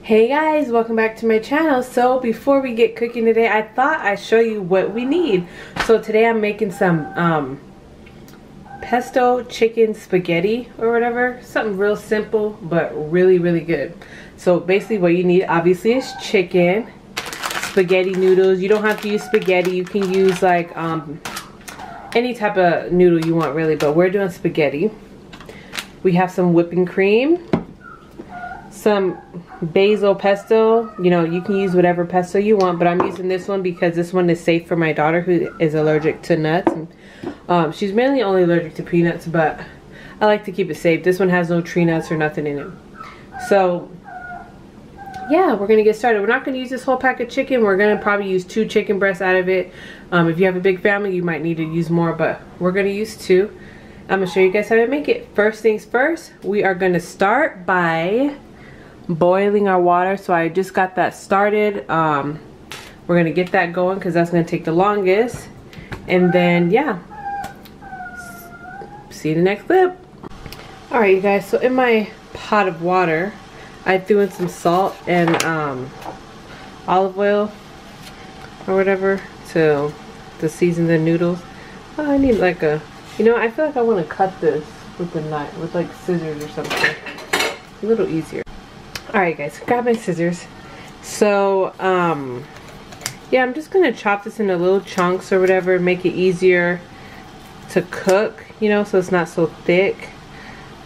Hey guys, welcome back to my channel. So before we get cooking today, I thought I'd show you what we need. So today I'm making some pesto chicken spaghetti or whatever. Something real simple but really good. So basically what you need obviously is chicken, spaghetti noodles. You don't have to use spaghetti. You can use like any type of noodle you want really, but we're doing spaghetti. We have some whipping cream, some basil pesto. You know, you can use whatever pesto you want, but I'm using this one because this one is safe for my daughter who is allergic to nuts. And, she's mainly only allergic to peanuts, but I like to keep it safe. This one has no tree nuts or nothing in it. So yeah, we're gonna get started. We're not gonna use this whole pack of chicken. We're gonna probably use 2 chicken breasts out of it. If you have a big family, you might need to use more, but we're gonna use 2. I'm gonna show you guys how to make it. First things first, we are gonna start by boiling our water. So I just got that started. We're gonna get that going because that's gonna take the longest. And then yeah, see you in the next clip. Alright you guys, so in my pot of water I threw in some salt and olive oil or whatever to season the noodles. Oh, I need like a, you know, I feel like I want to cut this with a knife, with like scissors or something. A little easier. Alright guys, grab my scissors. So yeah, I'm just gonna chop this into little chunks or whatever, make it easier to cook, you know, so it's not so thick.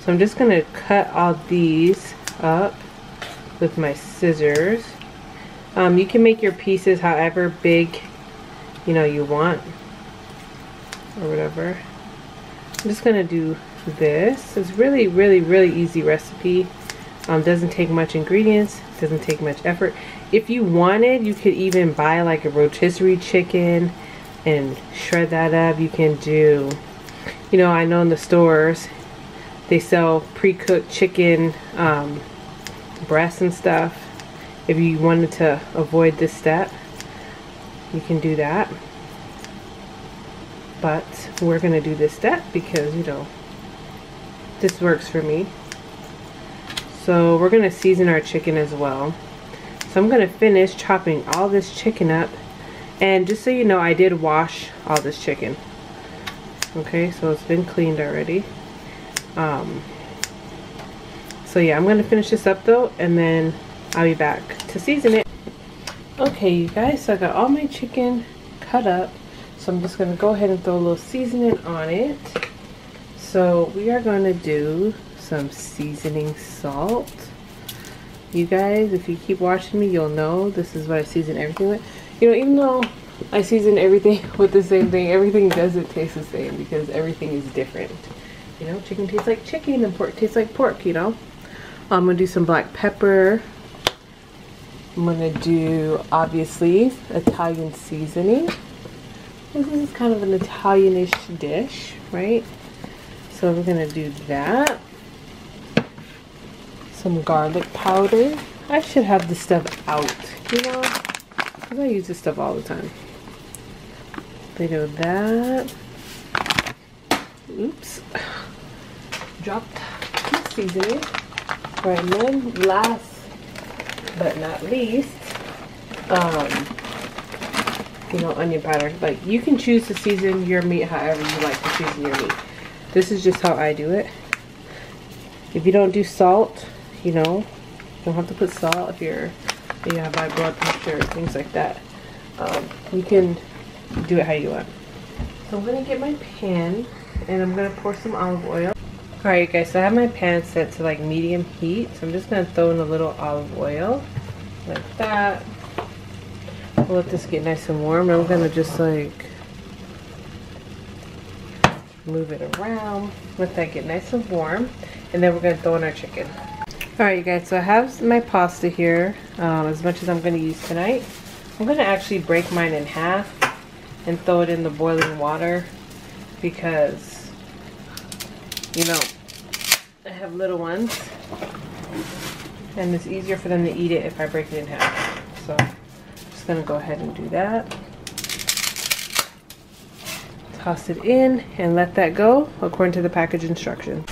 So I'm just gonna cut all these up with my scissors. You can make your pieces however big, you know, you want or whatever. I'm just gonna do this. It's really easy recipe. Doesn't take much ingredients, doesn't take much effort. If you wanted, you could even buy like a rotisserie chicken and shred that up. You can do, you know, I know in the stores they sell pre-cooked chicken breasts and stuff. If you wanted to avoid this step, you can do that. But we're gonna do this step because, you know, this works for me. So we're gonna season our chicken as well. So I'm gonna finish chopping all this chicken up, and just so you know, I did wash all this chicken. Okay, so it's been cleaned already. So yeah, I'm gonna finish this up though, and then I'll be back to season it. Okay you guys, so I got all my chicken cut up, so I'm just gonna go ahead and throw a little seasoning on it. So we are gonna do some seasoning salt. You guys, if you keep watching me, you'll know this is what I season everything with. You know, even though I season everything with the same thing, everything doesn't taste the same because everything is different. You know, chicken tastes like chicken and pork tastes like pork, you know. I'm gonna do some black pepper. I'm gonna do, obviously, Italian seasoning. This is kind of an Italianish dish, right? So we're gonna do that. Some garlic powder. I should have this stuff out, you know, because I use this stuff all the time. Bit of that. Oops. Dropped seasoning. Right, and then last but not least, you know, onion powder. Like, you can choose to season your meat however you like to season your meat. This is just how I do it. If you don't do salt, you know, you don't have to put salt if you have high blood pressure, things like that. You can do it how you want. So I'm gonna get my pan and I'm gonna pour some olive oil. Alright guys, so I have my pan set to like medium heat. So I'm just gonna throw in a little olive oil like that. We'll let this get nice and warm. I'm gonna just like move it around, let that get nice and warm, and then we're gonna throw in our chicken. Alright you guys, so I have my pasta here, as much as I'm gonna use tonight. I'm gonna actually break mine in half and throw it in the boiling water because, you know, I have little ones and it's easier for them to eat it if I break it in half. So I'm just gonna go ahead and do that. Toss it in and let that go according to the package instructions.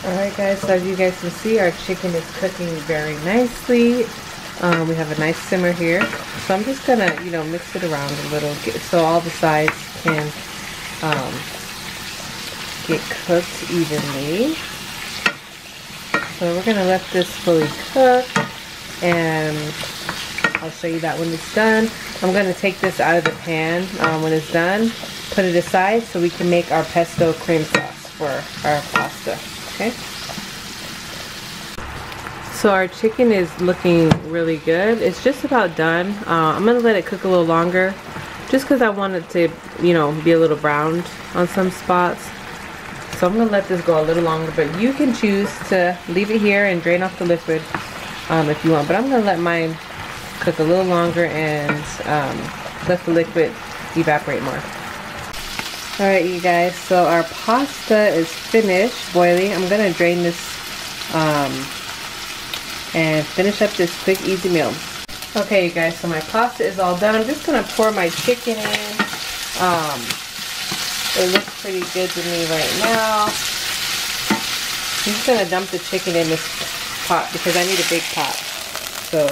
Alright guys, so as you guys can see, our chicken is cooking very nicely. We have a nice simmer here. So I'm just gonna, you know, mix it around a little so all the sides can get cooked evenly. So we're gonna let this fully cook, and I'll show you that when it's done. I'm gonna take this out of the pan when it's done, put it aside so we can make our pesto cream sauce for our pasta. Okay. So our chicken is looking really good. It's just about done. I'm gonna let it cook a little longer, just because I want it to, you know, be a little browned on some spots. So I'm gonna let this go a little longer, but you can choose to leave it here and drain off the liquid if you want. But I'm gonna let mine cook a little longer and let the liquid evaporate more. Alright you guys, so our pasta is finished boiling. I'm gonna drain this and finish up this quick easy meal. Okay you guys, so my pasta is all done. I'm just gonna pour my chicken in. It looks pretty good to me right now. I'm just gonna dump the chicken in this pot because I need a big pot. So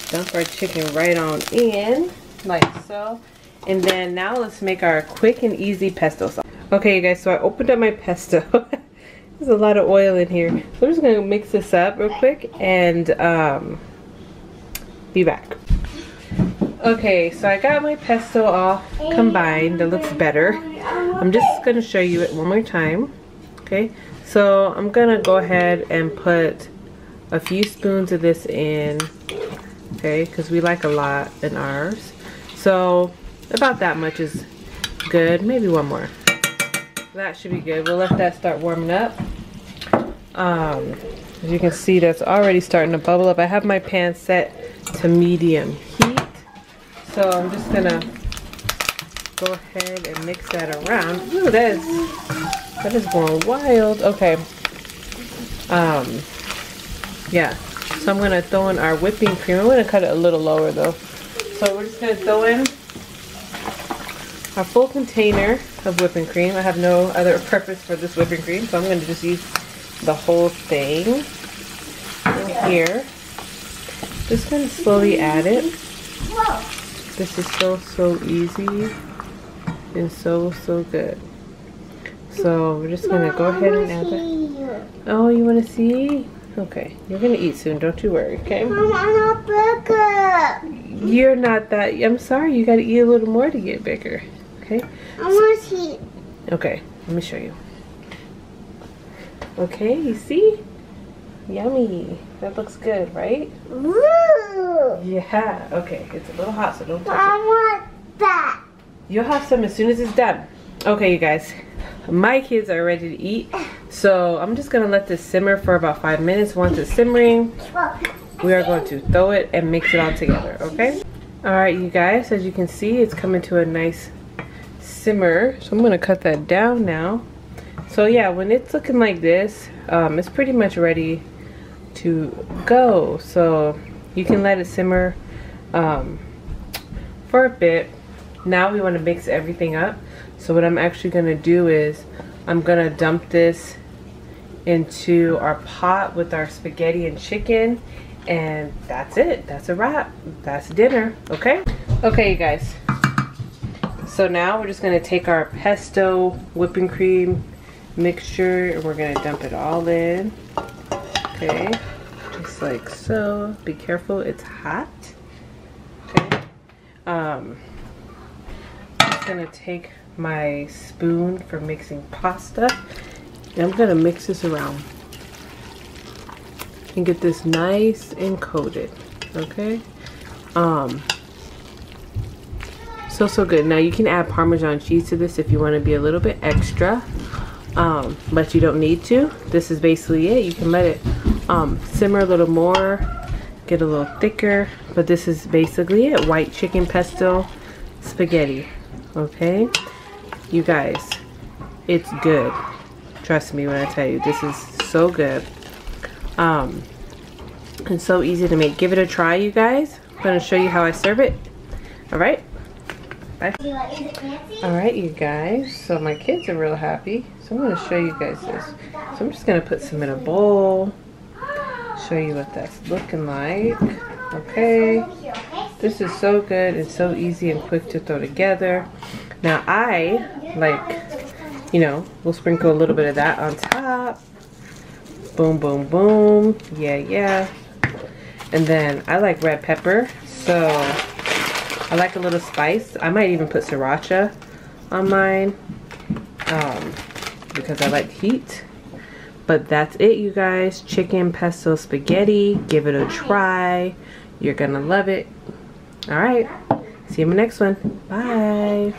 dump our chicken right on in like so. And then now let's make our quick and easy pesto sauce. Okay you guys, so I opened up my pesto. There's a lot of oil in here. So I'm just gonna mix this up real quick and be back. Okay, so I got my pesto all combined. It looks better. I'm just gonna show you it one more time. Okay, so I'm gonna go ahead and put a few spoons of this in. Okay, because we like a lot in ours. So about that much is good. Maybe one more. That should be good. We'll let that start warming up. As you can see, that's already starting to bubble up. I have my pan set to medium heat. So I'm just gonna go ahead and mix that around. Ooh, that is going wild. Okay. Yeah. So I'm gonna throw in our whipping cream. I'm gonna cut it a little lower though. So we're just gonna throw in our full container of whipping cream. I have no other purpose for this whipping cream, so I'm going to just use the whole thing in here. Just going to slowly add it. This is so easy and so good. So we're just going to go ahead and add that. Oh, you want to see? Okay, you're going to eat soon, don't you worry, okay? You're not that, I'm sorry, you got to eat a little more to get bigger. Okay. I want to see. Okay, let me show you. Okay, you see? Yummy. That looks good, right? Woo! Yeah. Okay, it's a little hot, so don't touch I it. want that. You'll have some as soon as it's done. Okay, you guys. My kids are ready to eat, so I'm just gonna let this simmer for about 5 minutes. Once it's simmering, we are going to throw it and mix it all together. Okay. All right, you guys. As you can see, it's coming to a nice simmer, so I'm gonna cut that down now. So yeah, when it's looking like this, it's pretty much ready to go. So you can let it simmer for a bit. Now we want to mix everything up. So what I'm actually gonna do is I'm gonna dump this into our pot with our spaghetti and chicken, and that's it. That's a wrap. That's dinner. Okay. Okay, you guys. So now we're just going to take our pesto whipping cream mixture and we're going to dump it all in. Okay, just like so. Be careful, it's hot. Okay. I'm just going to take my spoon for mixing pasta and I'm going to mix this around and get this nice and coated. Okay. So good. Now you can add Parmesan cheese to this if you want to be a little bit extra, but you don't need to. This is basically it. You can let it simmer a little more, get a little thicker, but this is basically it. White chicken pesto spaghetti. Okay, you guys, it's good. Trust me when I tell you, this is so good. And so easy to make. Give it a try, you guys. I'm going to show you how I serve it. All right. Alright, you guys, so my kids are real happy. So So I'm going to show you guys this. So I'm just going to put some in a bowl. Show you what that's looking like. Okay. This is so good and so easy and quick to throw together. Now I like, you know, we'll sprinkle a little bit of that on top. Boom, boom, boom. Yeah, yeah. And then I like red pepper, so I like a little spice. I might even put sriracha on mine because I like heat. But that's it, you guys. Chicken pesto spaghetti. Give it a try. You're gonna love it. All right. See you in the next one. Bye.